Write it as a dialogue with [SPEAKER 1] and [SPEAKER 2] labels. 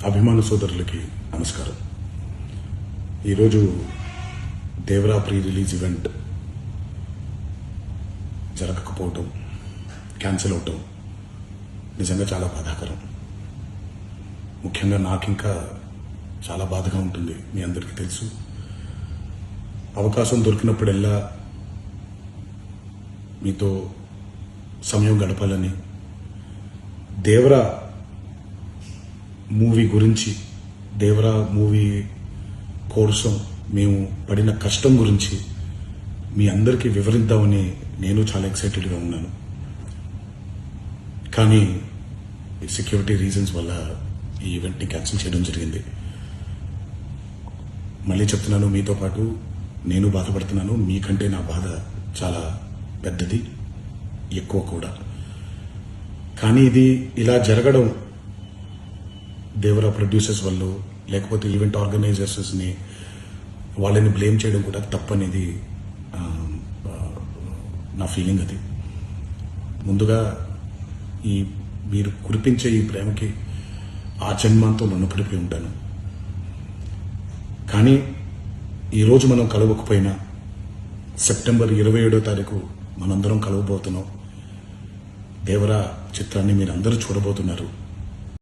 [SPEAKER 1] అభిమాన సోదరులకి నమస్కారం. ఈరోజు దేవరా ప్రీ రిలీజ్ ఈవెంట్ జరగకపోవటం, క్యాన్సిల్ అవటం నిజంగా చాలా బాధాకరం. ముఖ్యంగా నాకు ఇంకా చాలా బాధగా ఉంటుంది. మీ అందరికీ తెలుసు, అవకాశం దొరికినప్పుడల్లా మీతో సమయం గడపాలని, దేవరా మూవీ గురించి, దేవరా మూవీ కోసం మేము పడిన కష్టం గురించి మీ అందరికీ వివరిద్దామని నేను చాలా ఎక్సైటెడ్గా ఉన్నాను. కానీ సెక్యూరిటీ రీజన్స్ వల్ల ఈ ఈవెంట్ని క్యాన్సిల్ చేయడం జరిగింది. మళ్ళీ చెప్తున్నాను, మీతో పాటు నేను బాధపడుతున్నాను. మీకంటే నా బాధ చాలా పెద్దది, ఎక్కువ కూడా. కానీ ఇది ఇలా జరగడం దేవరా ప్రొడ్యూసర్స్ వల్ల, లేకపోతే ఈవెంట్ ఆర్గనైజర్స్ని వాళ్ళని బ్లేమ్ చేయడం కూడా తప్పనేది నా ఫీలింగ్. అది ముందుగా మీరు కురిపించే ఈ ప్రేమకి ఆ జన్మంతో రుణపడిపోయి ఉంటాను. కానీ ఈరోజు మనం కలవకపోయినా సెప్టెంబర్ 27వ తారీఖు మనందరం కలవబోతున్నాం. దేవరా చిత్రాన్ని మీరు అందరూ చూడబోతున్నారు.